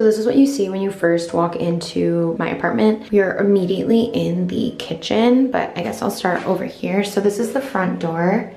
This is what you see when you first walk into my apartment. You're immediately in the kitchen, but I guess I'll start over here. So this is the front door.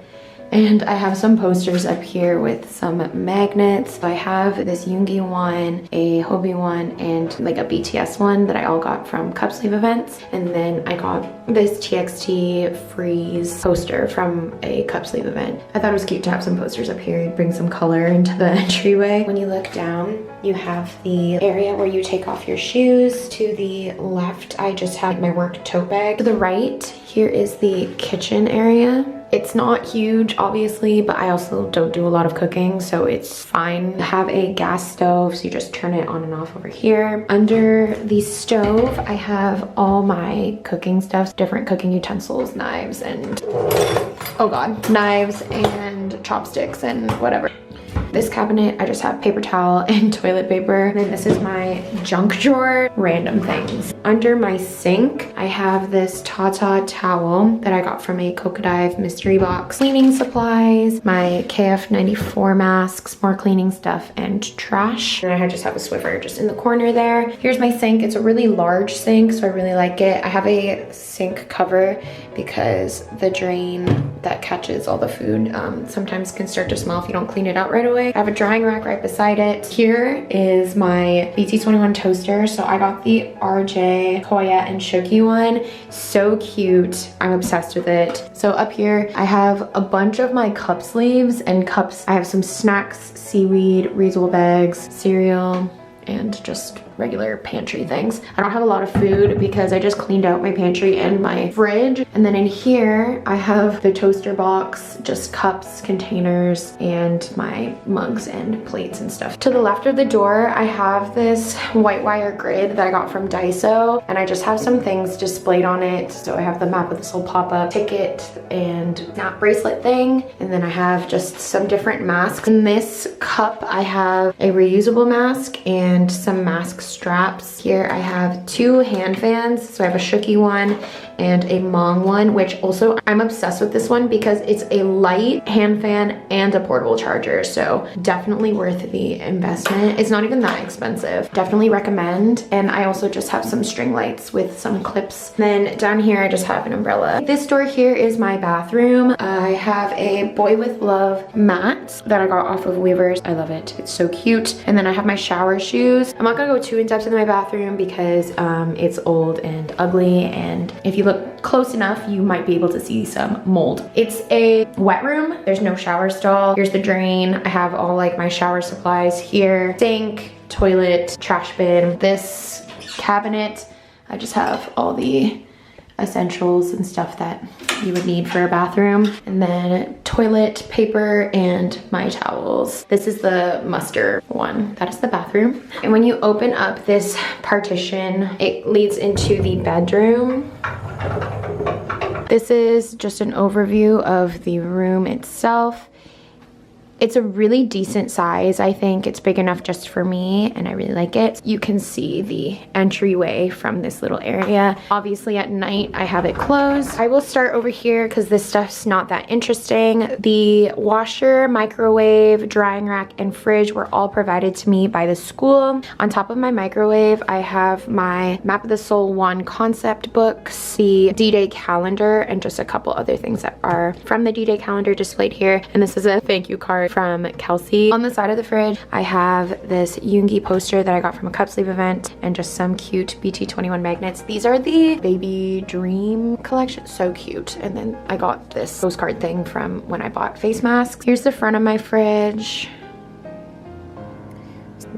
And I have some posters up here with some magnets. So I have this Yoongi one, a Hobie one, and like a BTS one that I all got from cup sleeve events. And then I got this TXT Freeze poster from a cup sleeve event. I thought it was cute to have some posters up here, bring some color into the entryway. When you look down, you have the area where you take off your shoes. To the left, I just have my work tote bag. To the right, here is the kitchen area. It's not huge, obviously, but I also don't do a lot of cooking, so it's fine. I have a gas stove, so you just turn it on and off over here. Under the stove, I have all my cooking stuff, different cooking utensils, knives, and oh god, knives and chopsticks and whatever. This cabinet, I just have paper towel and toilet paper. And then this is my junk drawer, random things. Under my sink, I have this Tata towel that I got from a Cocodive mystery box. Cleaning supplies, my KF94 masks, more cleaning stuff, and trash. And I just have a Swiffer just in the corner there. Here's my sink. It's a really large sink, so I really like it. I have a sink cover because the drain that catches all the food sometimes can start to smell if you don't clean it out right away. I have a drying rack right beside it. Here is my BT21 toaster. So I got the RJ, Koya, and Shoki one. So cute. I'm obsessed with it. So up here, I have a bunch of my cup sleeves and cups. I have some snacks, seaweed, reusable bags, cereal, and just regular pantry things. I don't have a lot of food because I just cleaned out my pantry and my fridge. And then in here, I have the toaster box, just cups, containers, and my mugs and plates and stuff. To the left of the door, I have this white wire grid that I got from Daiso, and I just have some things displayed on it. So I have the map of this whole pop-up ticket and snap bracelet thing. And then I have just some different masks. In this cup, I have a reusable mask and some mask straps. Here I have 2 hand fans. So I have a Shooky one and a Mong one, which also I'm obsessed with this one because it's a light hand fan and a portable charger. So definitely worth the investment. It's not even that expensive. Definitely recommend. And I also just have some string lights with some clips. Then down here, I just have an umbrella. This door here is my bathroom. I have a Boy With Love mat that I got off of Weavers. I love it. It's so cute. And then I have my shower shoes. I'm not gonna go too in depth in my bathroom because it's old and ugly, and if you look close enough, you might be able to see some mold. It's a wet room. There's no shower stall. Here's the drain. I have all like my shower supplies here. Sink, toilet, trash bin. This cabinet, I just have all the essentials and stuff that you would need for a bathroom. And then toilet paper and my towels. This is the muster one. That is the bathroom. And when you open up this partition, it leads into the bedroom. This is just an overview of the room itself. It's a really decent size. I think it's big enough just for me, and I really like it. You can see the entryway from this little area. Obviously at night I have it closed. I will start over here because this stuff's not that interesting. The washer, microwave, drying rack, and fridge were all provided to me by the school. On top of my microwave, I have my Map of the Soul 1 concept books, the D-Day calendar, and just a couple other things that are from the D-Day calendar displayed here. And this is a thank you card from Kelsey. On the side of the fridge, I have this Yoongi poster that I got from a cup sleeve event and just some cute BT21 magnets. These are the Baby Dream collection. So cute. And then I got this postcard thing from when I bought face masks. Here's the front of my fridge.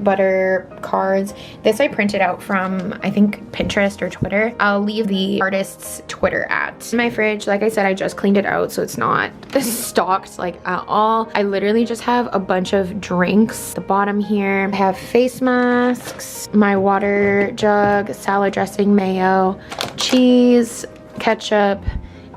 Butter cards. This I printed out from, I think, Pinterest or Twitter. I'll leave the artist's Twitter at. My fridge, like I said, I just cleaned it out, so it's not stocked like at all. I literally just have a bunch of drinks. The bottom here, I have face masks, my water jug, salad dressing, mayo, cheese, ketchup,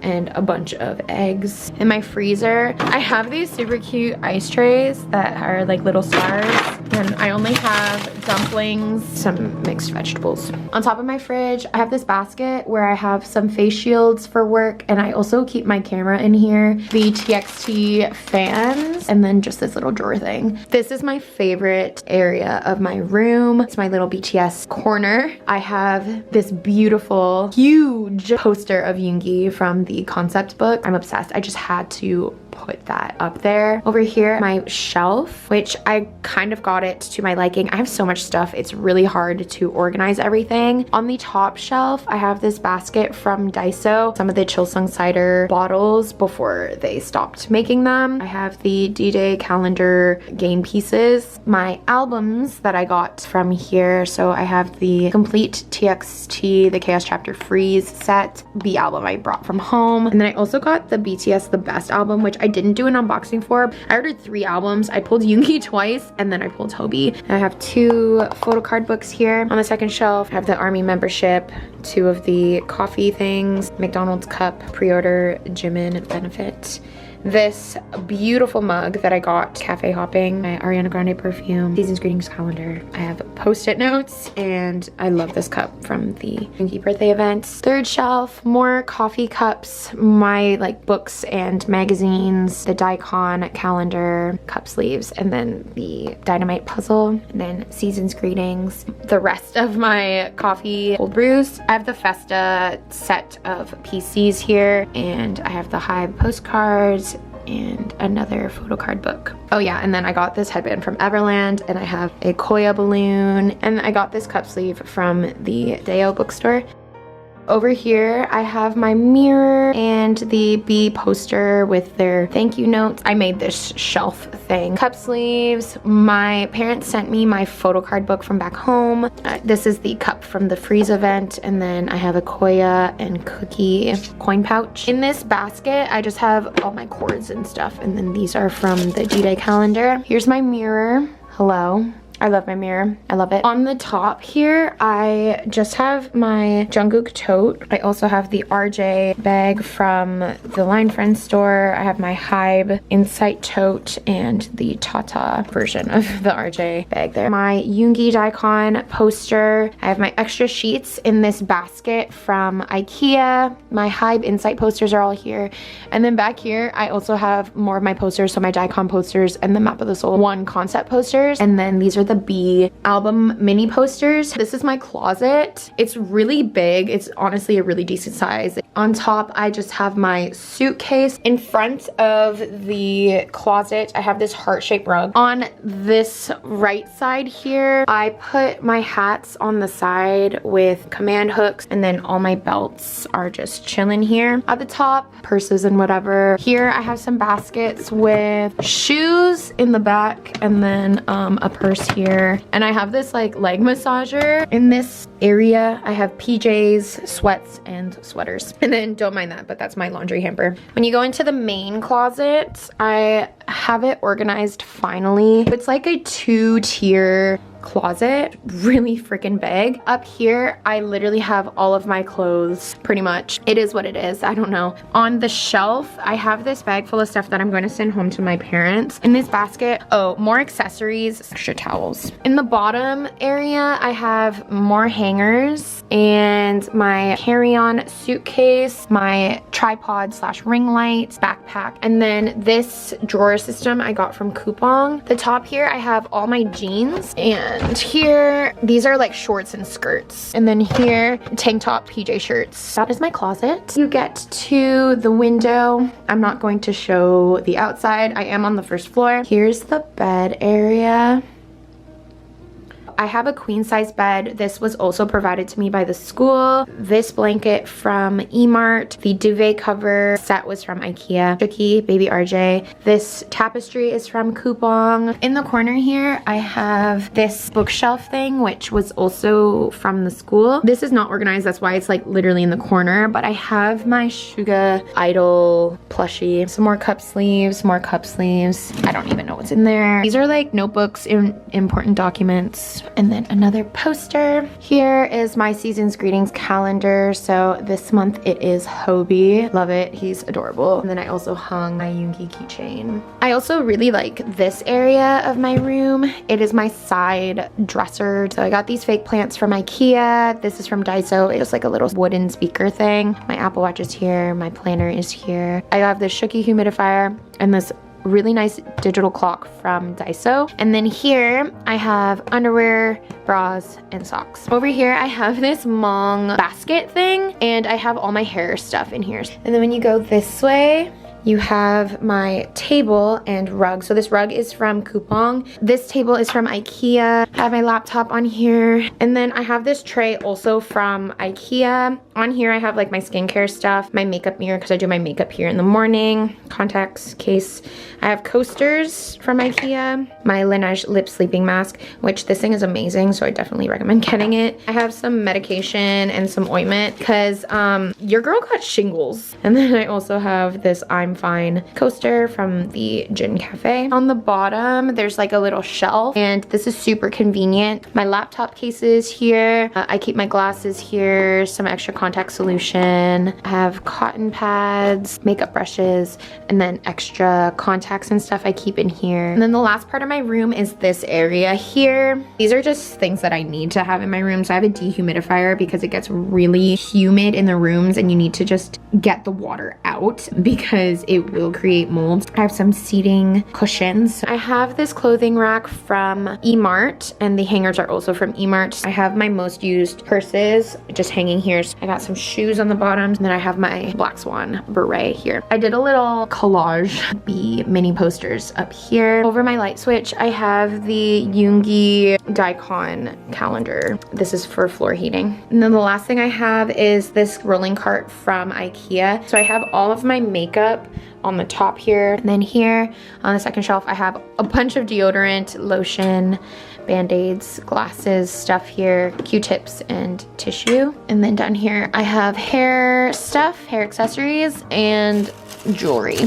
and a bunch of eggs. In my freezer, I have these super cute ice trays that are like little stars. And I only have dumplings, some mixed vegetables. On top of my fridge, I have this basket where I have some face shields for work, and I also keep my camera in here, the TXT fans, and then just this little drawer thing. This is my favorite area of my room. It's my little BTS corner. I have this beautiful, huge poster of Yoongi from the concept book. I'm obsessed. I just had to put that up there. Over here, my shelf, which I kind of got it to my liking. I have so much stuff. It's really hard to organize everything. On the top shelf, I have this basket from Daiso, some of the Chilsung cider bottles before they stopped making them. I have the D-Day calendar game pieces, my albums that I got from here. So I have the complete TXT, the Chaos Chapter Freeze set, the album I brought from home. And then I also got the BTS The Best album, which I didn't do an unboxing for. I ordered 3 albums. I pulled Yoongi twice, and then I pulled Toby. I have 2 photo card books here. On the second shelf, I have the ARMY membership, 2 of the coffee things, McDonald's cup, pre-order, Jimin benefit. This beautiful mug that I got cafe hopping, my Ariana Grande perfume, Season's Greetings calendar. I have post-it notes, and I love this cup from the Yoongi birthday event. Third shelf, more coffee cups, my like books and magazines, the Daikon calendar, cup sleeves, and then the Dynamite puzzle, and then Season's Greetings. The rest of my coffee cold brews. I have the Festa set of PCs here, and I have the Hive postcards, and another photo card book. Oh yeah, and then I got this headband from Everland, and I have a Koya balloon, and I got this cup sleeve from the Deo bookstore. Over here, I have my mirror and the B poster with their thank you notes. I made this shelf thing. Cup sleeves. My parents sent me my photo card book from back home. This is the cup from the Freeze event, and then I have a Koya and cookie coin pouch. In this basket, I just have all my cords and stuff, and then these are from the D-Day calendar. Here's my mirror. Hello. I love my mirror. I love it. On the top here, I just have my Jungkook tote. I also have the RJ bag from the Line Friends store. I have my Hybe Insight tote and the Tata version of the RJ bag there. My Yoongi Daikon poster. I have my extra sheets in this basket from IKEA. My Hybe Insight posters are all here. And then back here, I also have more of my posters. So my Daikon posters and the Map of the Soul 1 concept posters. And then these are the B album mini posters. This is my closet. It's really big. It's honestly a really decent size. On top, I just have my suitcase. In front of the closet, I have this heart-shaped rug. On this right side here, I put my hats on the side with command hooks, and then all my belts are just chilling here. At the top, purses and whatever. Here, I have some baskets with shoes in the back, and then a purse here. And I have this like leg massager. In this area, I have PJs, sweats, and sweaters. And then don't mind that, but that's my laundry hamper. When you go into the main closet, I have it organized finally. It's like a 2-tier closet, really freaking big. Up here, I literally have all of my clothes, pretty much. It is what it is, I don't know. On the shelf, I have this bag full of stuff that I'm going to send home to my parents. In this basket, oh, more accessories, extra towels. In the bottom area, I have more hangers and my carry-on suitcase, my tripod / ring light, backpack, and then this drawer system I got from Coupang. The top here, I have all my jeans, and here, these are like shorts and skirts. And then here, tank top, PJ shirts. That is my closet. You get to the window. I'm not going to show the outside. I am on the first floor. Here's the bed area. I have a queen size bed. This was also provided to me by the school. This blanket from E-Mart. The duvet cover set was from IKEA. Chucky, baby RJ. This tapestry is from Coupang. In the corner here, I have this bookshelf thing, which was also from the school. This is not organized, that's why it's like literally in the corner, but I have my Suga Idol plushie. Some more cup sleeves, more cup sleeves. I don't even know what's in there. These are like notebooks, important documents, And then another poster. Here is my season's greetings calendar. So this month it is Hobie. Love it. He's adorable. And then I also hung my Yoongi keychain. I also really like this area of my room. It is my side dresser. So I got these fake plants from IKEA. This is from Daiso. It's like a little wooden speaker thing. My Apple Watch is here. My planner is here. I have this Shooky humidifier and this really nice digital clock from Daiso. And then here I have underwear, bras, and socks. Over here I have this Mong basket thing and I have all my hair stuff in here. And then when you go this way, you have my table and rug. So this rug is from Coupang. This table is from IKEA. I have my laptop on here. And then I have this tray also from IKEA. On here I have like my skincare stuff, my makeup mirror because I do my makeup here in the morning, contacts, case. I have coasters from IKEA, my Laneige lip sleeping mask, which this thing is amazing, so I definitely recommend getting it. I have some medication and some ointment because your girl got shingles. And then I also have this I'm Fine coaster from the Gin Cafe. On the bottom, there's like a little shelf, and this is super convenient. My laptop case is here. I keep my glasses here, some extra contact solution. I have cotton pads, makeup brushes, and then extra contacts and stuff I keep in here. And then the last part of my room is this area here. These are just things that I need to have in my room. So I have a dehumidifier because it gets really humid in the rooms and you need to just get the water out because it will create molds. I have some seating cushions. I have this clothing rack from Emart and the hangers are also from Emart. I have my most used purses just hanging here. So I got some shoes on the bottom and then I have my Black Swan beret here. I did a little collage B mini posters up here. Over my light switch, I have the Yoongi Daikon calendar. This is for floor heating. And then the last thing I have is this rolling cart from IKEA. So I have all of my makeup on the top here. And then here on the second shelf, I have a bunch of deodorant, lotion, band-aids, glasses, stuff here, Q-tips, and tissue. And then down here, I have hair stuff, hair accessories, and jewelry.